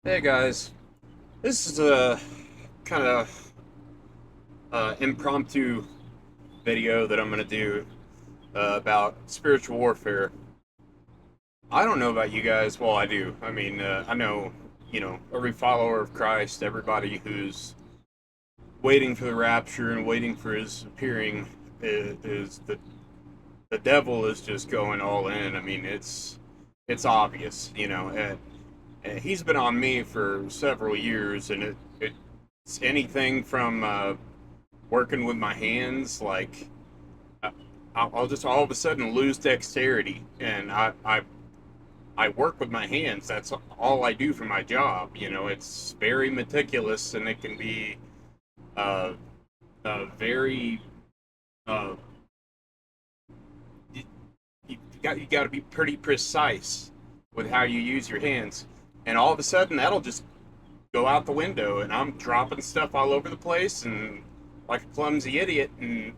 Hey guys, this is a kind of impromptu video that I'm going to do about spiritual warfare. I don't know about you guys. Well, I do. I mean, I know, every follower of Christ, everybody who's waiting for the rapture and waiting for his appearing is the devil is just going all in. I mean, it's obvious, and he's been on me for several years, and it's anything from working with my hands, like uh, I'll just all of a sudden lose dexterity, and I work with my hands. That's all I do for my job. It's very meticulous, and it can be uh, very uh, you, you got to be pretty precise with how you use your hands, and all of a sudden that'll just go out the window, and I'm dropping stuff all over the place, and like a clumsy idiot, and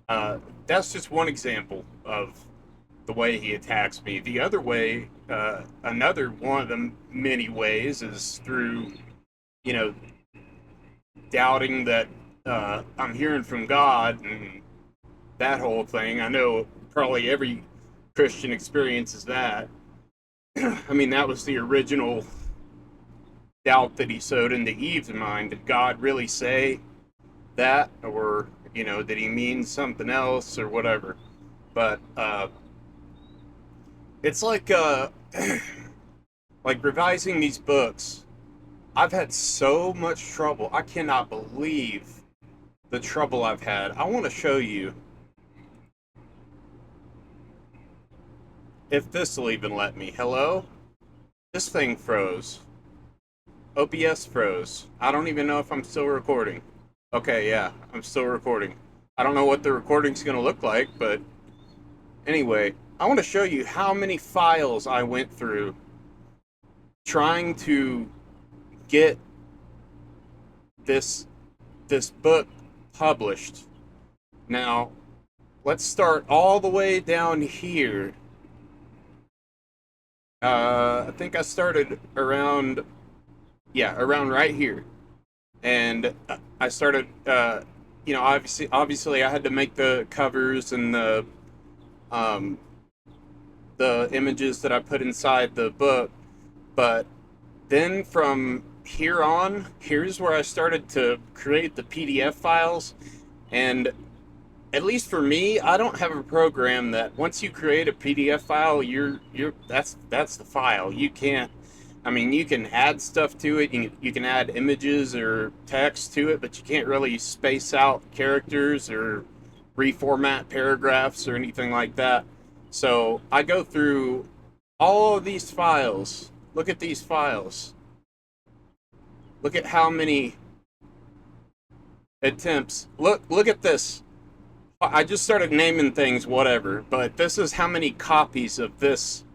Uh, that's just one example of the way he attacks me. The other way, another one of the many ways, is through, you know, doubting that I'm hearing from God and that whole thing. I know probably every Christian experiences that. I mean, that was the original doubt that he sowed into Eve's mind. Did God really say that? Or, did he mean something else or whatever? But it's like like revising these books. I've had so much trouble. I cannot believe the trouble I've had. I want to show you if this will even let me. Hello? This thing froze. OBS froze. I don't even know if I'm still recording. Okay, yeah, I'm still recording. I don't know what the recording's going to look like, but anyway, I want to show you how many files I went through trying to get this this book published. Now, let's start all the way down here. I think I started around, yeah, around right here, and I started. Obviously, I had to make the covers and um, the images that I put inside the book, but then from here on, here's where I started to create the PDF files, and at least for me, I don't have a program that once you create a PDF file, you're that's the file. You can't. I mean, you can add stuff to it. You can add images or text to it, but you can't really space out characters or reformat paragraphs or anything like that. So I go through all of these files. Look at these files. Look at how many attempts. Look at this. I just started naming things, whatever. But this is how many copies of this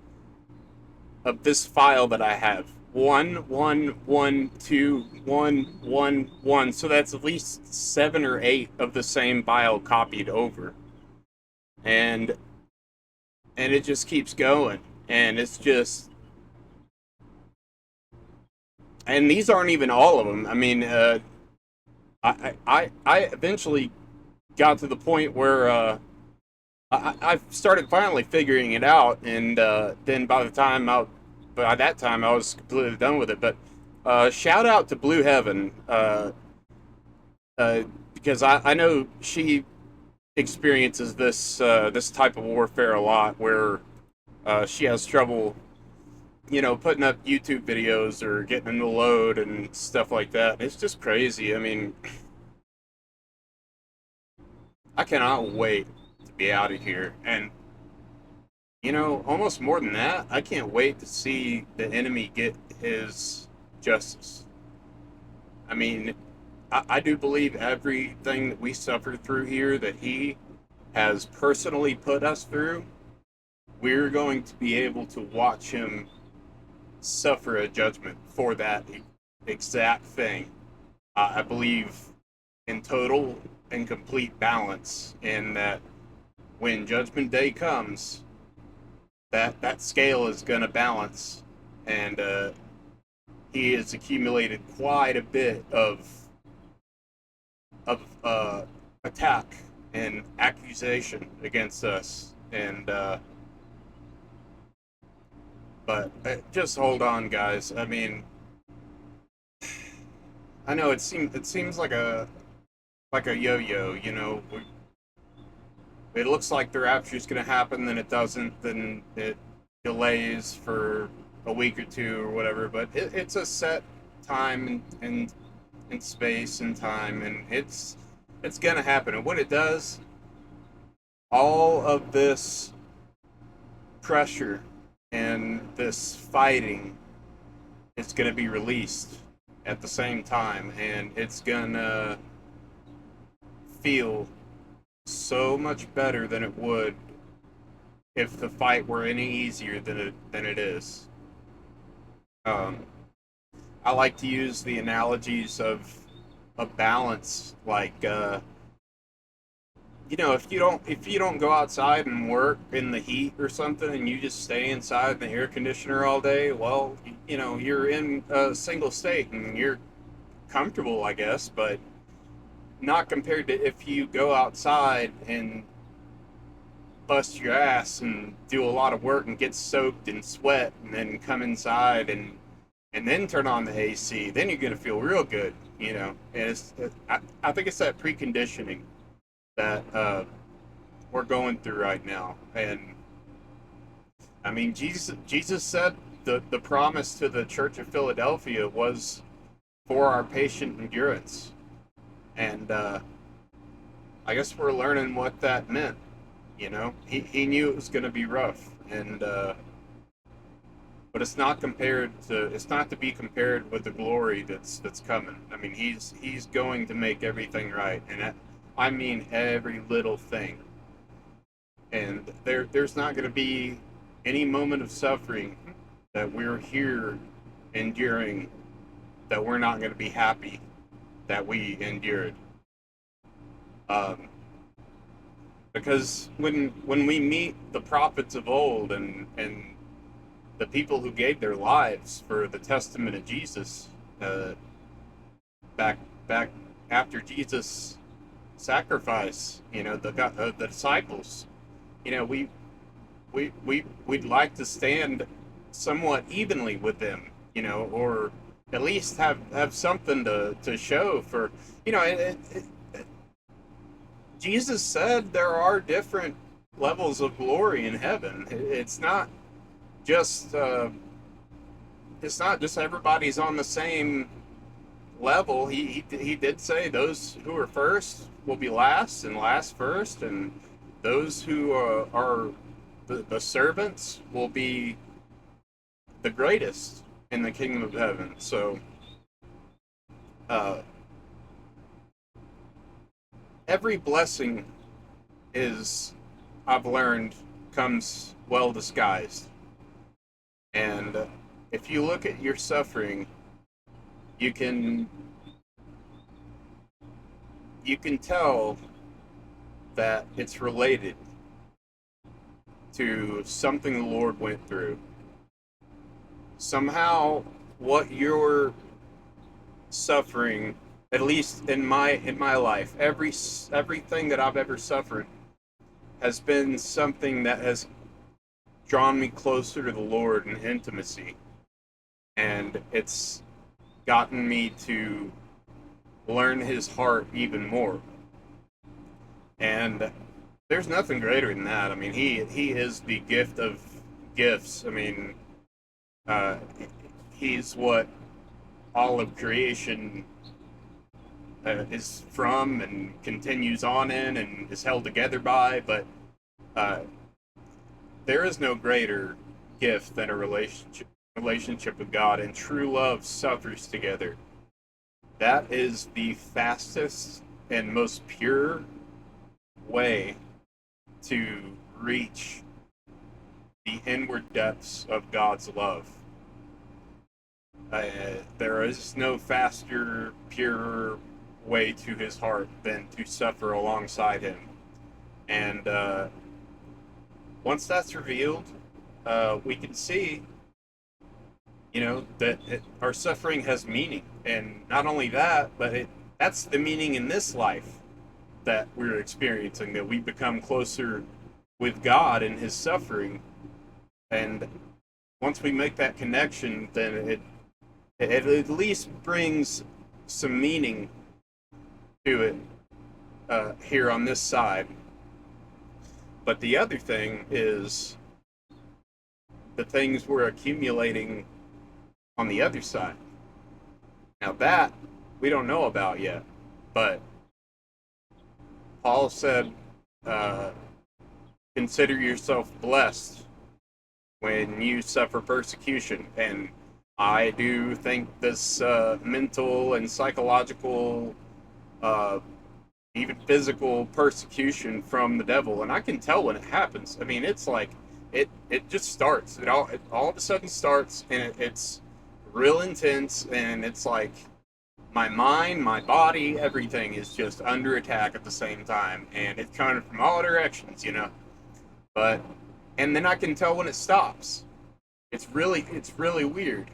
file that I have. One, one, one, two, one, one, one. So that's at least 7 or 8 of the same file copied over, and it just keeps going, and it's just. And these aren't even all of them. I mean, I eventually got to the point where I started finally figuring it out, and then by that time I was completely done with it. But shout out to Blue Heaven, because I know she experiences this type of warfare a lot, where she has trouble, putting up YouTube videos or getting them to load and stuff like that. It's just crazy. I mean, I cannot wait to be out of here, and almost more than that, I can't wait to see the enemy get his justice. I mean, I do believe everything that we suffer through here, that he has personally put us through, we're going to be able to watch him suffer a judgment for that exact thing. I believe in total and complete balance, in that when Judgment Day comes, that scale is going to balance, and he has accumulated quite a bit of attack and accusation against us, and but just hold on, guys. I mean, I know it seems like a yo-yo. It looks like the rapture is going to happen, then it doesn't, then it delays for a week or two or whatever. But it's a set time and space and time, and it's going to happen. And when it does, all of this pressure and this fighting is going to be released at the same time, and it's going to feel so much better than it would if the fight were any easier than it is. Um, I like to use the analogies of a balance, like if you don't go outside and work in the heat or something, and you just stay inside in the air conditioner all day, well, you're in a single state and you're comfortable, I guess, but not compared to if you go outside and bust your ass and do a lot of work and get soaked and sweat, and then come inside and then turn on the AC. Then you're gonna feel real good, And I think it's that preconditioning that we're going through right now. And I mean, Jesus said the promise to the Church of Philadelphia was for our patient endurance, and I guess we're learning what that meant. He knew it was going to be rough, and but it's not to be compared with the glory that's coming. I mean, he's going to make everything right, and I mean every little thing. And there's not going to be any moment of suffering that we're here enduring that we're not going to be happy that we endured. Um, because when we meet the prophets of old, and the people who gave their lives for the testament of Jesus, back back after Jesus' sacrifice, the disciples, we'd like to stand somewhat evenly with them, or at least have something to show for, Jesus said there are different levels of glory in heaven. Just uh, it's not just everybody's on the same level. He did say those who are first will be last, and last first, and those who are the servants will be the greatest in the kingdom of heaven. So uh, every blessing is, I've learned, comes well disguised. And if you look at your suffering, you can you can tell that it's related to something the Lord went through. Somehow, what you're suffering, at least in my life, everything that I've ever suffered has been something that has drawn me closer to the Lord in intimacy, and it's gotten me to learn His heart even more. And there's nothing greater than that. I mean, He is the gift of gifts. I mean, uh, He's what all of creation is from and continues on in and is held together by. But uh, there is no greater gift than a relationship with God, and true love suffers together. That is the fastest and most pure way to reach the inward depths of God's love. There is no faster, purer way to His heart than to suffer alongside Him. And once that's revealed, we can see, that our suffering has meaning, and not only that, but that's the meaning in this life that we're experiencing, that we become closer with God in His suffering. And once we make that connection, then it at least brings some meaning to it here on this side. But the other thing is the things we're accumulating on the other side. Now, that we don't know about yet, but Paul said, uh, consider yourself blessed when you suffer persecution. And I do think this mental and psychological, uh, even physical persecution from the devil, and I can tell when it happens. I mean, it's like it just starts. It all of a sudden starts, and it's real intense, and it's like my mind, my body, everything is just under attack at the same time, and it's coming from all directions. But and then I can tell when it stops. It's really weird,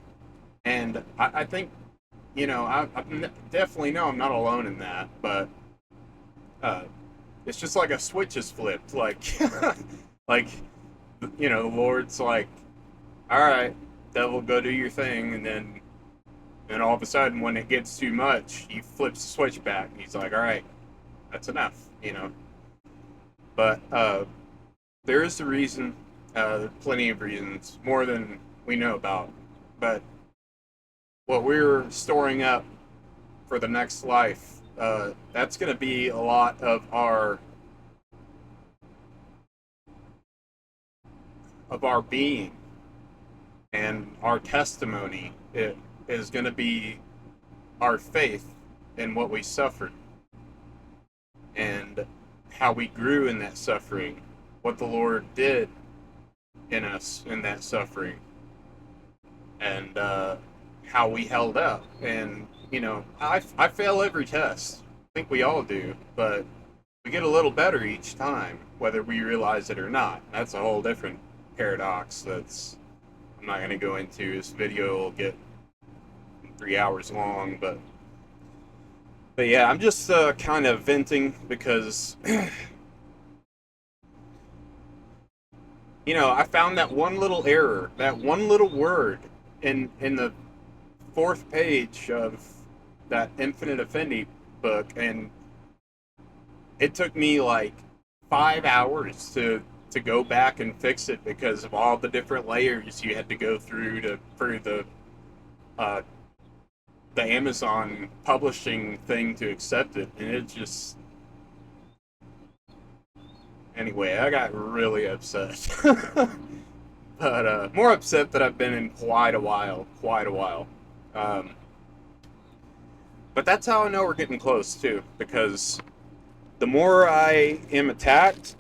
and I think I definitely know I'm not alone in that, but uh, it's just like a switch is flipped, like like the Lord's like, all right, devil, go do your thing, and then all of a sudden, when it gets too much, he flips the switch back, and he's like, all right, that's enough. But there is a reason, plenty of reasons, more than we know about. But what we're storing up for the next life, that's going to be a lot of our being and our testimony. It is going to be our faith in what we suffered and how we grew in that suffering, what the Lord did in us in that suffering, and how we held up. And I fail every test. I think we all do, but we get a little better each time, whether we realize it or not. That's a whole different paradox. That's I'm not going to go into. This video will get 3 hours long, but yeah, I'm just kind of venting because I found that one little error, that one little word in the fourth page of that Infinite Affinity book, and it took me like 5 hours to go back and fix it because of all the different layers you had to go through for uh, the Amazon publishing thing to accept it, and it just anyway, I got really upset. But more upset that I've been in quite a while. Um, but that's how I know we're getting close too, because the more I am attacked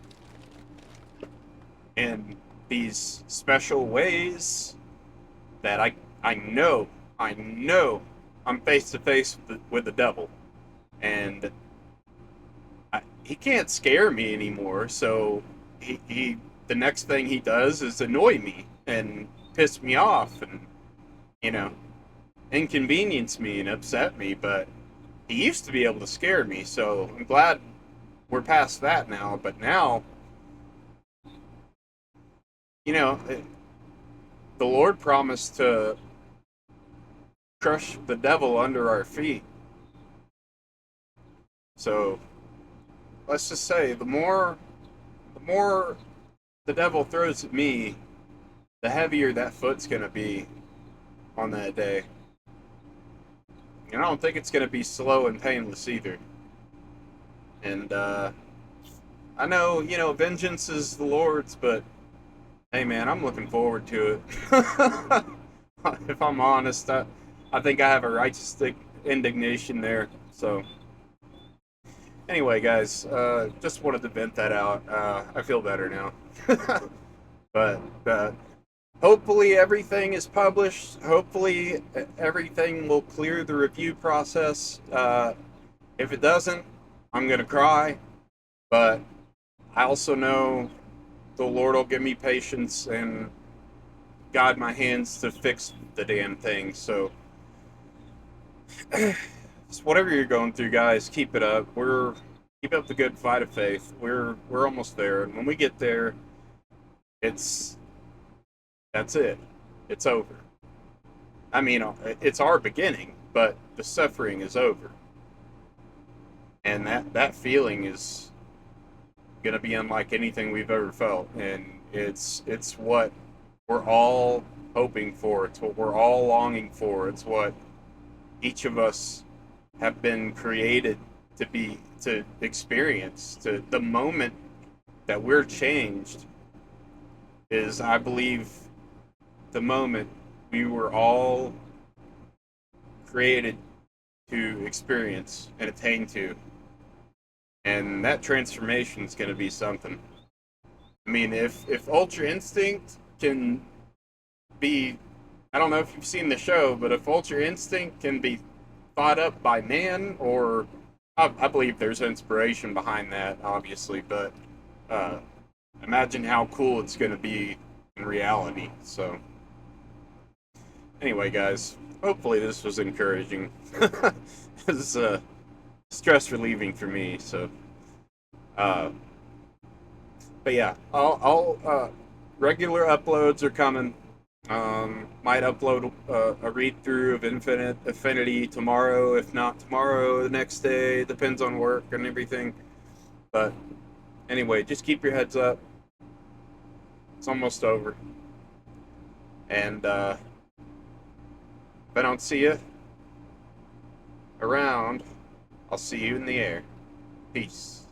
in these special ways, that I know I'm face to face with the devil, and he can't scare me anymore. So he the next thing he does is annoy me and piss me off, and you know inconvenience me and upset me. But he used to be able to scare me, so I'm glad we're past that now. But now, you know, the Lord promised to crush the devil under our feet. So let's just say the more the devil throws at me, the heavier that foot's gonna be on that day. And I don't think it's gonna be slow and painless either. And I know, vengeance is the Lord's, but hey, man, I'm looking forward to it. If I'm honest, I think I have a righteous indignation there. So, anyway, guys, just wanted to vent that out. I feel better now. But hopefully everything is published. Hopefully everything will clear the review process. If it doesn't, I'm going to cry. But I also know the Lord will give me patience, and guide my hands to fix the damn thing. So, just whatever you're going through, guys, keep it up. Keep up the good fight of faith. We're almost there, and when we get there, it's that's it. It's over. I mean, it's our beginning, but the suffering is over, and that feeling is gonna be unlike anything we've ever felt, and it's what we're all hoping for. It's what we're all longing for. It's what each of us have been created to experience. To the moment that we're changed is, I believe, the moment we were all created to experience and attain to. And that transformation is going to be something. I mean, if Ultra Instinct can be, I don't know if you've seen the show, but if Ultra Instinct can be thought up by man, or I believe there's inspiration behind that, obviously, but uh, imagine how cool it's going to be in reality. So, anyway, guys, hopefully this was encouraging. It's stress relieving for me. So, uh, but yeah, I'll regular uploads are coming. Might upload a read through of Affinity tomorrow. If not tomorrow, the next day. Depends on work and everything. But anyway, just keep your heads up. It's almost over. And if I don't see you around, I'll see you in the air. Peace.